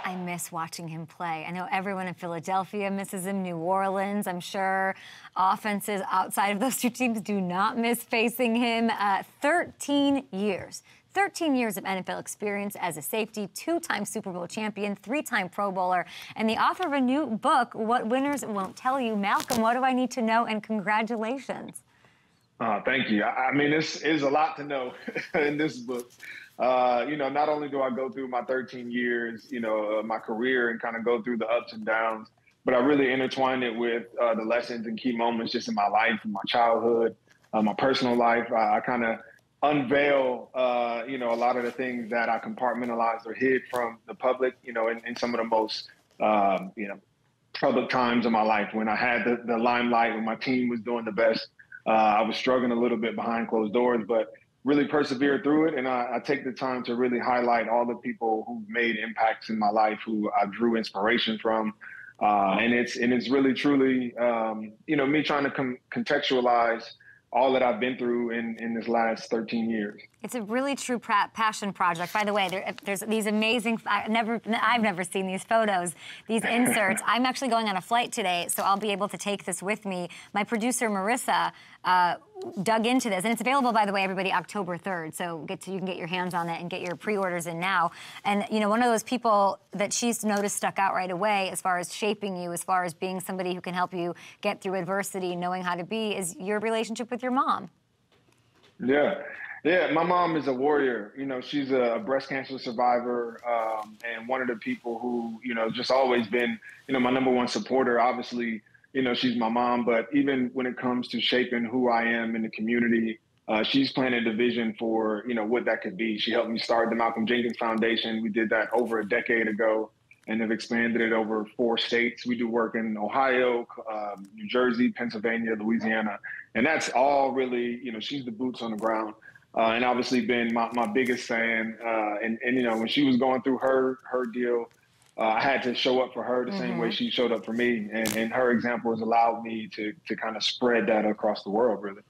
I miss watching him play. I know everyone in Philadelphia misses him, New Orleans, I'm sure. Offenses outside of those two teams do not miss facing him. 13 years. 13 years of NFL experience as a safety, 2-time Super Bowl champion, 3-time Pro Bowler, and the author of a new book, What Winners Won't Tell You. Malcolm, what do I need to know? And congratulations. Thank you. I mean, this is a lot to know in this book. Not only do I go through my 13 years, my career and kind of go through the ups and downs, but I really intertwine it with the lessons and key moments just in my life, in my childhood, my personal life. I kind of unveil, a lot of the things that I compartmentalized or hid from the public, in some of the most, public times of my life when I had the limelight, when my team was doing the best. I was struggling a little bit behind closed doors, but really persevered through it. And I take the time to really highlight all the people who've made impacts in my life, who I drew inspiration from. And it's really, truly, me trying to contextualize all that I've been through in this last 13 years. It's a really true passion project. By the way, there's these amazing, I've never seen these photos, these inserts. I'm actually going on a flight today, so I'll be able to take this with me. My producer, Marissa, dug into this, and it's available, by the way, everybody, October 3rd. So you can get your hands on it and get your pre-orders in now. And one of those people that she's noticed stuck out right away as far as shaping you, as far as being somebody who can help you get through adversity, knowing how to be, is your relationship with your mom. Yeah, my mom is a warrior. She's a breast cancer survivor, and one of the people who, just always been, my number one supporter. Obviously, she's my mom, but even when it comes to shaping who I am in the community, she's planted the vision for, what that could be. She helped me start the Malcolm Jenkins Foundation. We did that over a decade ago and have expanded it over 4 states. We do work in Ohio, New Jersey, Pennsylvania, Louisiana, and that's all really, she's the boots on the ground. And obviously been my biggest fan. And when she was going through her deal, I had to show up for her the same way she showed up for me. And her example has allowed me to kind of spread that across the world, really.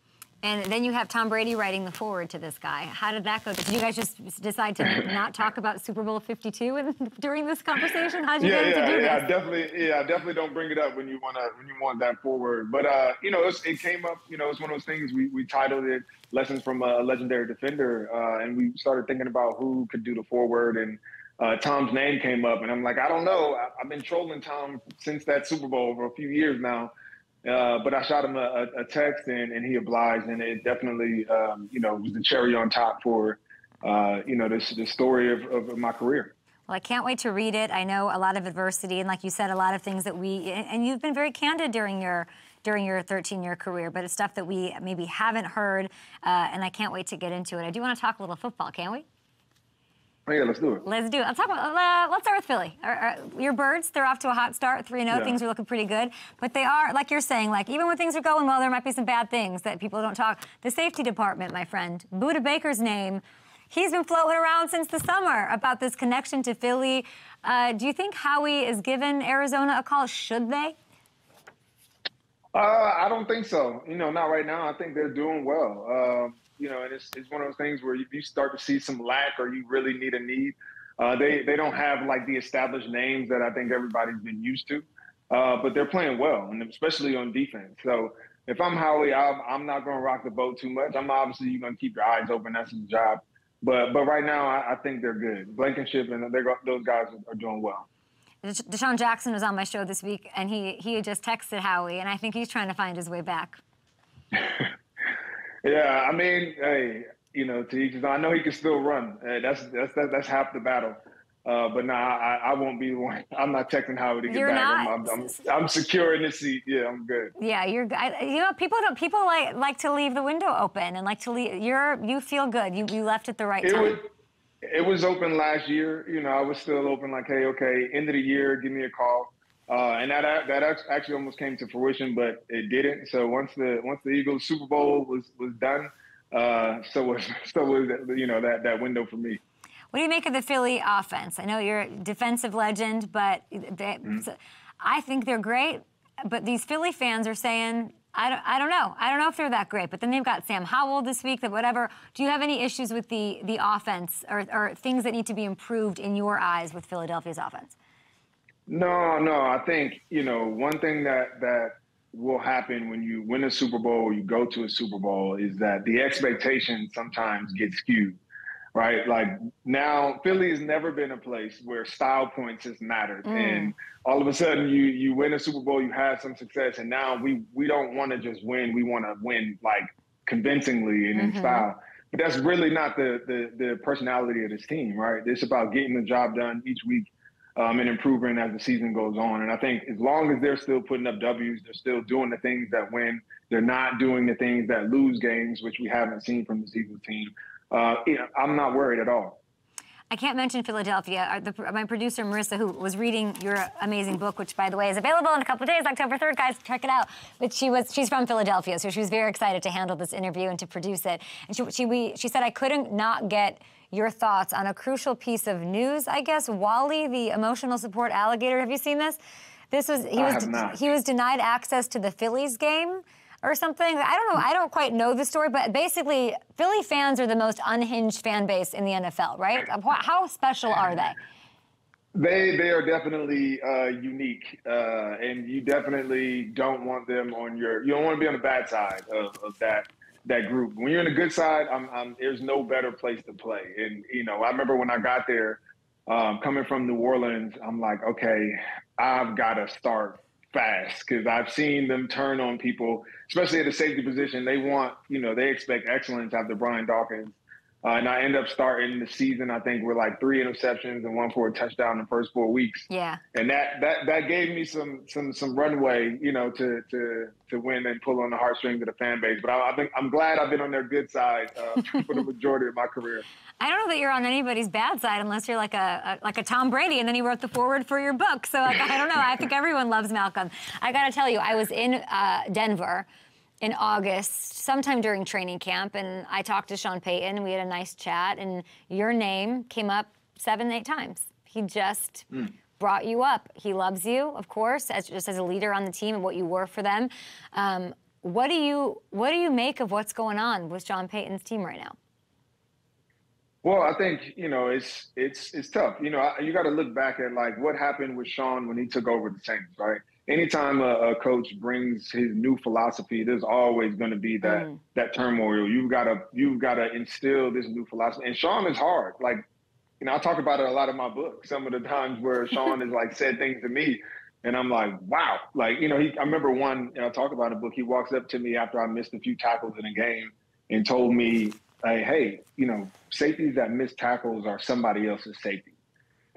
And then you have Tom Brady writing the foreword to this guy. How did that go? Did you guys just decide to not talk about Super Bowl 52 during this conversation? How did you get to do this? I definitely don't bring it up when you want that forward. But it came up. It's one of those things. We titled it "Lessons from a Legendary Defender," and we started thinking about who could do the foreword, and Tom's name came up, and I'm like, I don't know. I've been trolling Tom since that Super Bowl for a few years now. But I shot him a text, and he obliged, and it definitely, was the cherry on top for, the story of my career. Well, I can't wait to read it. I know a lot of adversity, and like you said, a lot of things that and you've been very candid during your 13-year career, but it's stuff that we maybe haven't heard, and I can't wait to get into it. I do want to talk a little football, can't we? Oh, yeah, let's do it. Let's do it. Let's start with Philly. Your Birds, they're off to a hot start, 3-0. Yeah. Things are looking pretty good. But they are, like you're saying, even when things are going well, there might be some bad things that people don't talk. The safety department, my friend, Budda Baker's name, he's been floating around since the summer about this connection to Philly. Do you think Howie is giving Arizona a call? Should they? I don't think so. Not right now. I think they're doing well. And it's one of those things where you start to see some lack or you really need a need. They don't have the established names that I think everybody's been used to, but they're playing well, and especially on defense. So if I'm Howie, I'm not going to rock the boat too much. I'm obviously you're going to keep your eyes open. That's his job. But right now, I think they're good. Blankenship and those guys are doing well. Deshaun Jackson was on my show this week, and he had just texted Howie, and I think he's trying to find his way back. Yeah, I mean, hey, to each his own. I know he can still run. That's half the battle. But no, I won't be the one. I'm not texting Howie to get You're back. Not. I'm secure in the seat. Yeah, I'm good. Yeah, people like to leave the window open and like to leave. You feel good. You left at the right time. It was open last year. I was still open. Hey, okay, end of the year, give me a call. And that actually almost came to fruition, but it didn't. So once the Eagles Super Bowl was done, so was that window for me. What do you make of the Philly offense? I know you're a defensive legend, but I think they're great. But these Philly fans are saying, I don't know. I don't know if they're that great. But then they've got Sam Howell this week, that whatever. Do you have any issues with the offense or things that need to be improved in your eyes with Philadelphia's offense? No. I think, one thing that will happen when you win a Super Bowl or you go to a Super Bowl is that the expectations sometimes get skewed, right? Like now, Philly has never been a place where style points has mattered. And all of a sudden you win a Super Bowl, you have some success, and now we don't want to just win. We want to win like convincingly and in style. But that's really not the personality of this team, right? It's about getting the job done each week. And improving as the season goes on. And I think as long as they're still putting up W's, they're still doing the things that win. They're not doing the things that lose games, which we haven't seen from this Eagles team. I'm not worried at all. I can't mention Philadelphia. My producer, Marissa, who was reading your amazing book, which, by the way, is available in a couple of days, October 3rd, guys, check it out. But she's from Philadelphia, so she was very excited to handle this interview and to produce it. And she said, I couldn't not get your thoughts on a crucial piece of news, I guess. Wally, the emotional support alligator, have you seen this? He was denied access to the Phillies game or something. I don't know. I don't quite know the story, but basically, Philly fans are the most unhinged fan base in the NFL, right? How special are they? They are definitely unique, and you definitely don't want them on you don't want to be on the bad side of that group. When you're on the good side, there's no better place to play. And, I remember when I got there, coming from New Orleans, I'm like, okay, I've got to start fast because I've seen them turn on people, especially at the safety position. They want, they expect excellence after Brian Dawkins. And I end up starting the season, I think, with like 3 interceptions and 1 for a touchdown in the first 4 weeks. Yeah. And that gave me some runway, to win and pull on the heartstrings of the fan base. But I'm glad I've been on their good side for the majority of my career. I don't know that you're on anybody's bad side unless you're like a Tom Brady, and then you wrote the foreword for your book. So I don't know. I think everyone loves Malcolm. I got to tell you, I was in Denver in August, sometime during training camp, and I talked to Sean Payton. We had a nice chat, and your name came up 7, 8 times. He just brought you up. He loves you, of course, just as a leader on the team and what you were for them. What do you make of what's going on with Sean Payton's team right now? Well, I think, it's tough. You got to look back at like what happened with Sean when he took over the Saints, right? Anytime a coach brings his new philosophy, there's always going to be that turmoil. You've got to instill this new philosophy. And Sean is hard. Like, I talk about it a lot in my book. Some of the times where Sean has like said things to me, and I'm like, wow. Like, I remember one. I talk about in the book. He walks up to me after I missed a few tackles in a game and told me, hey, safeties that miss tackles are somebody else's safety.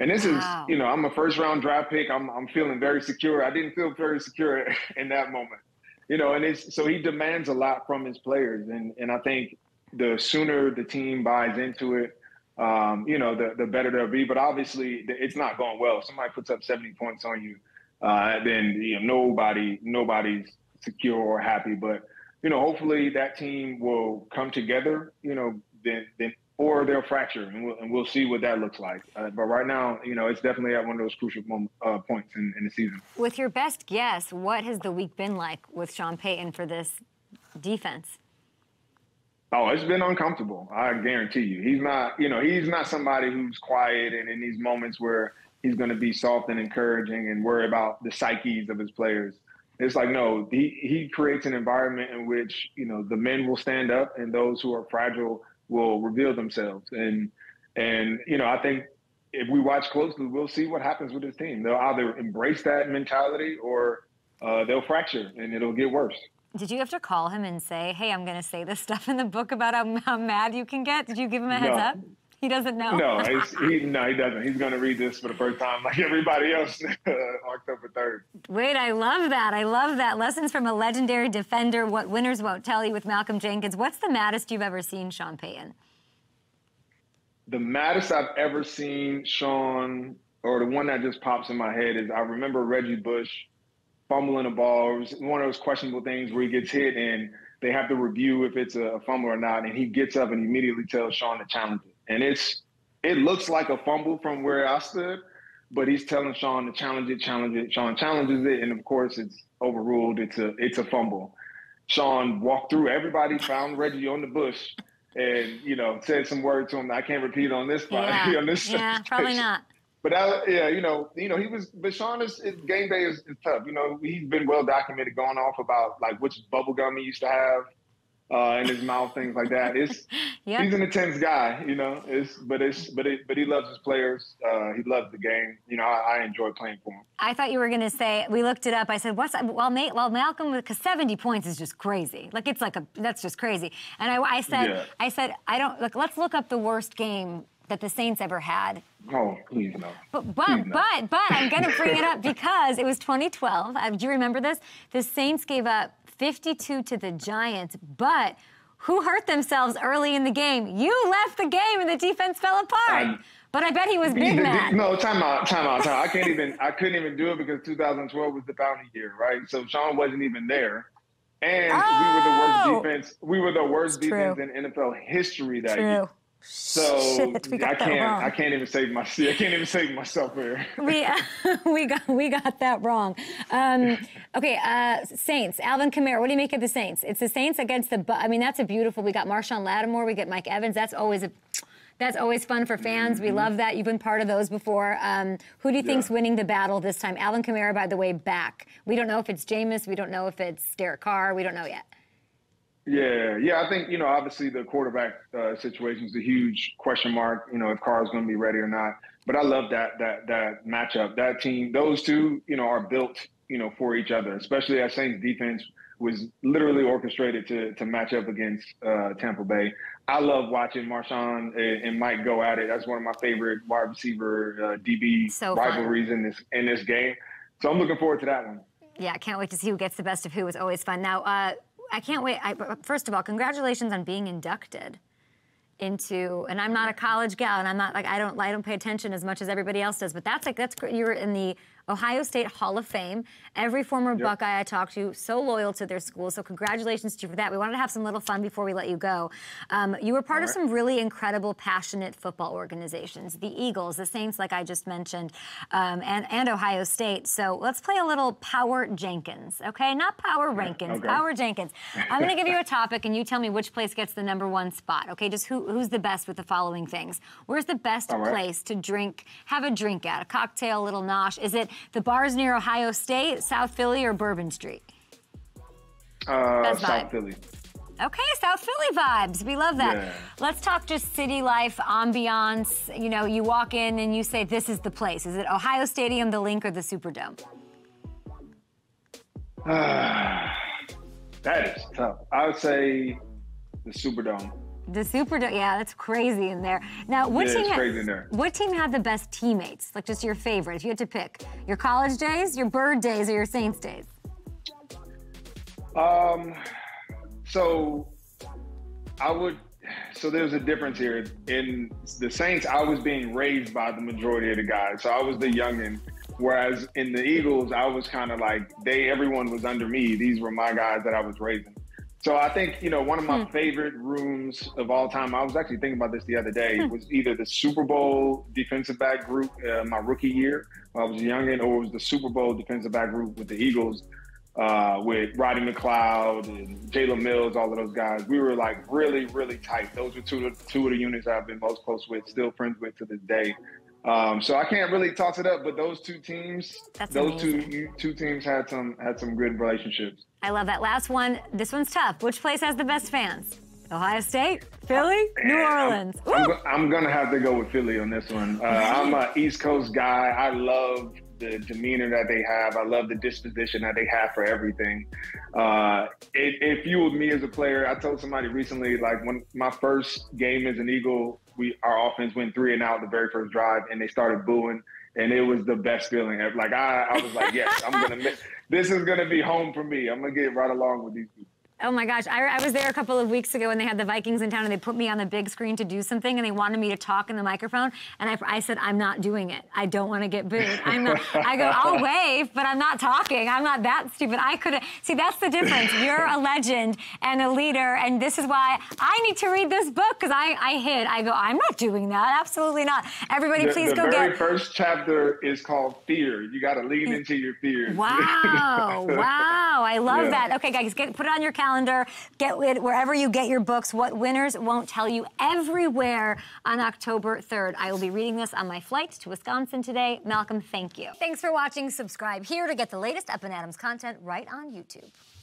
And this is, I'm a first-round draft pick. I'm feeling very secure. I didn't feel very secure in that moment, and so he demands a lot from his players. And I think the sooner the team buys into it, the better they'll be. But obviously, it's not going well. If somebody puts up 70 points on you, then nobody's secure or happy. But hopefully that team will come together. Then or they'll fracture, and we'll see what that looks like. But right now, it's definitely at one of those crucial points in the season. With your best guess, what has the week been like with Sean Payton for this defense? Oh, it's been uncomfortable. I guarantee you. He's not somebody who's quiet and in these moments where he's going to be soft and encouraging and worry about the psyches of his players. It's like, no, he creates an environment in which, the men will stand up and those who are fragile will reveal themselves. And I think if we watch closely, we'll see what happens with this team. They'll either embrace that mentality or they'll fracture and it'll get worse. Did you have to call him and say, hey, I'm going to say this stuff in the book about how mad you can get? Did you give him a heads up? He doesn't know. No, he doesn't. He's going to read this for the first time like everybody else October 3rd. Wait, I love that. I love that. Lessons from a legendary defender, what winners won't tell you with Malcolm Jenkins. What's the maddest you've ever seen Sean Payton? The maddest I've ever seen Sean, or the one that just pops in my head, is I remember Reggie Bush fumbling a ball. It was one of those questionable things where he gets hit and they have to review if it's a fumble or not. And he gets up and immediately tells Sean to challenge it. And it looks like a fumble from where I stood, but he's telling Sean to challenge it. Sean challenges it, and of course it's overruled. It's a fumble. Sean walked through everybody, found Reggie on the bush, and said some words to him that I can't repeat on this spot. Yeah, on this probably not. But he was. But Sean is game day is tough. He's been well documented going off about like which bubble gum he used to have in his mouth, things like that. He's an intense guy. But he loves his players. He loves the game. I enjoy playing for him. I thought you were going to say, we looked it up. I said, Malcolm, because 70 points is just crazy. Like, that's just crazy. And I said, let's look up the worst game that the Saints ever had. Oh, please no. But I'm going to bring it up because it was 2012. Do you remember this? The Saints gave up 52 to the Giants, but who hurt themselves early in the game? You left the game and the defense fell apart. But I bet he was big mad. No, time out. I couldn't even do it because 2012 was the bounty year, right? So Sean wasn't even there. And we were the worst defense in NFL history that year. So Shit, I can't even save myself here. we got that wrong. Saints. Alvin Kamara. What do you make of the Saints? It's the Saints against the. That's a beautiful. We got Marshawn Lattimore. We get Mike Evans. That's always fun for fans. Mm-hmm. We love that. You've been part of those before. Who do you think's winning the battle this time? Alvin Kamara, by the way, back. We don't know if it's Jameis. We don't know if it's Derek Carr. We don't know yet. Yeah. I think, obviously the quarterback situation is a huge question mark, if Carr's going to be ready or not. But I love that matchup. That team, those two, are built, for each other, especially that Saints defense was literally orchestrated to match up against Tampa Bay. I love watching Marshawn and Mike go at it. That's one of my favorite wide receiver DB rivalries in this game. So I'm looking forward to that one. Yeah, I can't wait to see who gets the best of who. It's always fun. Now, I can't wait. First of all, congratulations on being inducted into. And I'm not a college gal, and I'm not like I don't pay attention as much as everybody else does. But that's you're in the Ohio State Hall of Fame. Every former Buckeye I talked to, so loyal to their school. So congratulations to you for that. We wanted to have some little fun before we let you go. You were part of some really incredible, passionate football organizations. The Eagles, the Saints, like I just mentioned, and Ohio State. So let's play a little Power Jenkins, okay? Not Power Rankins, Power Jenkins. I'm going to give you a topic, and you tell me which place gets the #1 spot, okay? Just who's the best with the following things. Where's the best place to have a drink at? A cocktail, a little nosh? Is it the bars near Ohio State, South Philly, or Bourbon Street? South Philly. Okay, South Philly vibes. We love that. Yeah. Let's talk just city life, ambiance. You walk in and you say, this is the place. Is it Ohio Stadium, the Link, or the Superdome? That is tough. I would say the Superdome. The Superdome, yeah, that's crazy in there. Now, what team had the best teammates? Like, just your favorite, if you had to pick. Your college days, your Bird days, or your Saints days? So there's a difference here. In the Saints, I was being raised by the majority of the guys. So I was the youngin'. Whereas in the Eagles, I was kind of like, everyone was under me. These were my guys that I was raising. So I think, one of my favorite rooms of all time, I was actually thinking about this the other day, was either the Super Bowl defensive back group my rookie year when I was youngin', or it was the Super Bowl defensive back group with the Eagles with Roddy McLeod and Jalen Mills, all of those guys. We were like really, really tight. Those were two of the units I've been most close with, still friends with to this day. So I can't really toss it up, but those two teams, two teams had some good relationships. I love that. Last one. This one's tough. Which place has the best fans? Ohio State, Philly, New Orleans. I'm going to have to go with Philly on this one. I'm an East Coast guy. I love the demeanor that they have. I love the disposition that they have for everything. It fueled me as a player. I told somebody recently, like when my first game as an Eagle, our offense went 3 and out the very first drive, and they started booing, and it was the best feeling ever. Like I was like, yes, this is gonna be home for me. I'm gonna get right along with these people. Oh my gosh, I was there a couple of weeks ago when they had the Vikings in town, and they put me on the big screen to do something, and they wanted me to talk in the microphone, and I said, I'm not doing it. I don't want to get booed. I go, I'll wave, but I'm not talking. I'm not that stupid. See, that's the difference. You're a legend and a leader, and this is why I need to read this book, because I go, I'm not doing that. Absolutely not. Everybody, please go get. The very first chapter is called Fear. You got to lean into your fears. Wow, wow. I love that. Okay, guys, put it on your calendar. calendar. Get it wherever you get your books. What Winners Won't Tell You, everywhere on October 3rd. I will be reading this on my flight to Wisconsin today. Malcolm, thank you. Thanks for watching. Subscribe here to get the latest Up and Adams content right on YouTube.